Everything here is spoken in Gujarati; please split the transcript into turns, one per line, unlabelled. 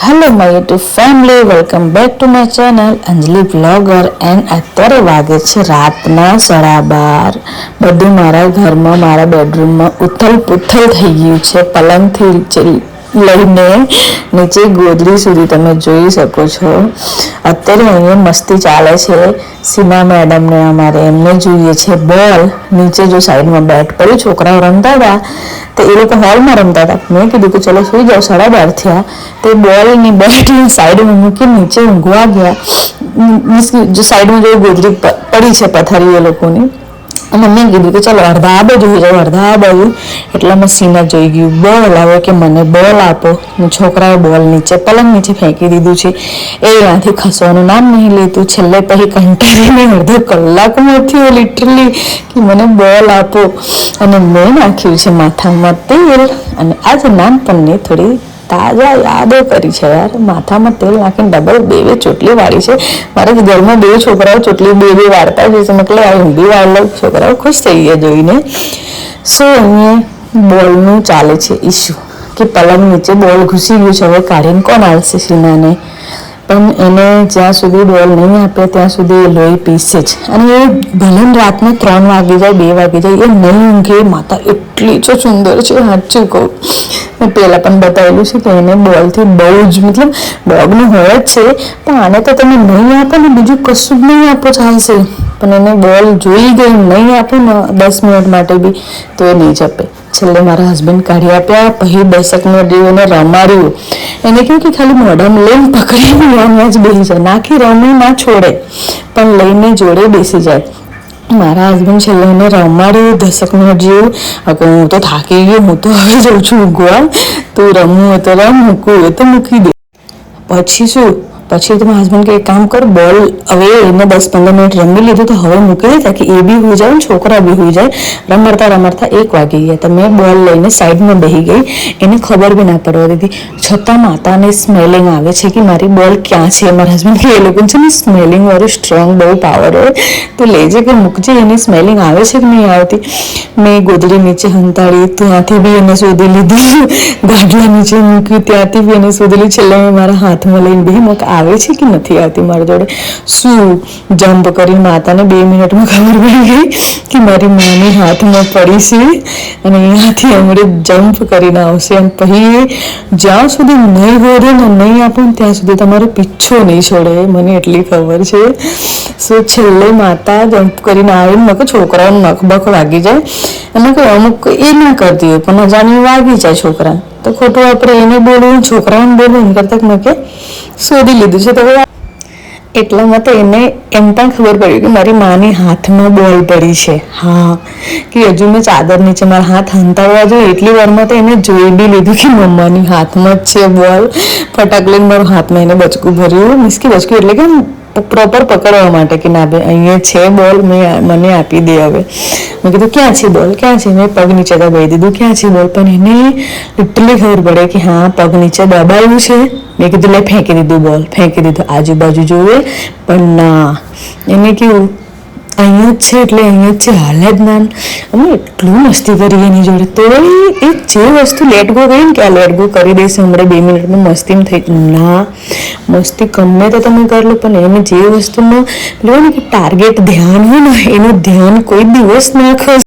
Hello my YouTube family, welcome back to my channel Anjali blogger. And અત્યારે વાગે છે રાતના 12:30. બધું મારા ઘરમાં, મારા બેડરૂમમાં ઉથલ પુથલ થઈ ગયું છે. પલંગથી લઈને નીચે ગોદડી સુધી તમે જોઈ શકો છો. અત્યારે અહીંયા મસ્તી ચાલે છે. સીમા મેડમને અમારે એમને જોઈએ છે બોલ. નીચે જો સાઈડમાં બેટ પડ્યું, છોકરાઓ રમતા હતા તો એ લોકો હોલમાં રમતા હતા. મેં કીધું કે ચલો સુઈ જાઓ, 12:30 થયા. તે બોલની બેટની સાઈડમાં મૂકી નીચે ઊંઘવા ગયા. મીન્સ જો સાઈડમાં જો ગોદડી પડી છે પથારી એ લોકોની, અને મેં કીધું કે ચલો અડધા આ બાજુ હોઈ જાઓ, અડધા આ બાજુ. એટલામાં સીના જોઈ ગયું બોલ આવે કે મને બોલ આપો. છોકરાએ બોલ નીચે પલંગ નીચે ફેંકી દીધું છે. એ ત્યાંથી ખસવાનું નામ નહીં લેતું. છેલ્લે પછી કંટાળીને અડધો કલાકમાં થયો લિટરલી કે મને બોલ આપો. અને મેં નાખ્યું છે માથામાં તેલ. અને આજે નાનપણની થોડી તાજા યાદો કરી છે યાર. માથામાં તેલ નાખીને ડબલ બે ચોટલી વાળી છે. મારા ઘરમાં 2 છોકરાઓ ચોટલી બે વાળતા જ છે. મતલબ આ હિન્દી વાળેલા છોકરાઓ ખુશ થઈ ગયા જોઈને. સો અહીંયા બોલનું ચાલે છે ઇસ્યુ કે પલંગ નીચે બોલ ઘૂસી ગયું છે. હવે કાઢીને કોણ આવશે સીનાને? પણ એને જ્યાં સુધી બોલ નહીં આપે ત્યાં સુધી એ લોહી પીસે જ. અને એ ભલે રાતના 3 વાગી જાય, 2 વાગી જાય, એ નહીં ઊંઘે. માતા એટલી જ સુંદર છે, સાચું કહું. મેં પહેલાં પણ બતાવેલું છે કે એને બોલથી બહુ જ, મતલબ ડોગને હોય જ છે, પણ આને તો તમે નહીં આપો ને બીજું કશું જ નહીં આપો ચાલશે. પણ એને બોલ જોઈ ગઈ, નહીં આપો ને 10 મિનિટ માટે બી તો એ નહીં જપે. છેલ્લે મારા હસબન્ડ કાઢી આપ્યા. પછી 10 મિનિટ એને રમાડ્યું. એને કહ્યું કે ખાલી મોઢામાં લઈને પકડીને ત્યાં જ બેસી જાય, નાખી રમી ના છોડે, પણ લઈને જોડે બેસી જાય. મારા હસબન્ડ છેલ્લે એને રમાડ્યું 10 મિનિટ જેવું. હવે હું તો થાકી ગયો, હું તો હવે જઉં છું ઊંઘવા. તું રમવું હોય તો રમ, મૂકવું હોય તો મૂકી દે. પછી શું? પછી તો મારા હસબન્ડ કે એક કામ કર, બોલ હવે એને 10-15 મિનિટ રમી લીધું તો હવે મૂકી દે, તાકી એ બી હોઈ જાય ને છોકરા બી હોઈ જાય. રમતા 1 વાગી ગયા. તો મેં બોલ લઈને સાઈડમાં બેસી ગઈ. એને ખબર બી ના પડવા દીધી. છતાં માતાને સ્મેલિંગ આવે છે કે મારી બોલ ક્યાં છે. મારા હસબન્ડ કે એ લોકો છે ને સ્મેલિંગ વાળું સ્ટ્રોંગ બહુ પાવર હોય, તો લેજે કે મૂકજે, એની સ્મેલિંગ આવે છે કે નહીં આવતી. મેં ગોદડી નીચે હંતાડી, ત્યાંથી બી એને શોધી લીધી. ગાડલા નીચે મૂક્યું, ત્યાંથી બી એને શોધી લીધી. છેલ્લે મેં મારા હાથમાં લઈને બી મૂક આવે છે કે નથી આવતી મારી જોડે. શું જમ્પ કરી માતાને 2 મિનિટમાં ખબર પડી ગઈ કે મારી માની હાથમાં પડી છે અને અહીંયાથી હમણાં જમ્પ કરીને આવશે. અને પછી જ્યાં સુધી નહીં ગોરે ને નહીં આપો ને ત્યાં સુધી તમારો પીછો નહીં છોડે, મને એટલી ખબર છે. સો છેલ્લે માતા જમ્પ કરીને આવીને મેં કહું છોકરાઓને નખ બખ વાગી જાય. અને કહું અમુક એ ના કરતી હોય પણ અજાણી વાગી જાય છોકરાને, તો ખોટું આપણે એને બોલવું, છોકરાઓને બોલવું એમ કરતાં મેં કે શોધી લીધું છે. તો એટલામાં તો એને એમ પણ ખબર પડી કે મારી માની હાથમાં બોલ પડી છે. હા, કે હજુ મેં ચાદર નીચે મારા હાથ હંતાડવા જોઈએ એટલી વારમાં તો એને જોઈ બી લીધું કે મમ્માની હાથમાં જ છે બોલ. ફટાક લઈને મારા હાથમાં એને બચકું ભર્યું. મીન્સ કે બચકું એટલે કે પ્રોપર પકડવા માટે કે ના ભાઈ અહીંયા છે બોલ, મને આપી દે. હવે મેં કીધું ક્યાં છે બોલ, ક્યાં છે? મેં પગ નીચે દબાવી દીધું ક્યાં છે બોલ, પણ એને એટલી ખબર પડે કે હા પગ નીચે દબાવ્યું છે. મેં કીધું લે ફેંકી દીધું બોલ, ફેંકી દીધું. આજુબાજુ જોવે પણ ના, એને કેવું અહીંયા જ છે એટલે અહીંયા જ છે, હાલે જ ના. અમે એટલું મસ્તી કરી એની જોડે. તો એ જે વસ્તુ લેટ ગો કરી ને કે આ લેટ ગો કરી દેશે હમણાં 2 મિનિટમાં મસ્તીમાં થઈ, ના મસ્તી ગમે તો તમે કરી લો, પણ એને જે વસ્તુનો પેલું ને કે ટાર્ગેટ ધ્યાન હોય ને એનું ધ્યાન કોઈ દિવસ ના ખસે.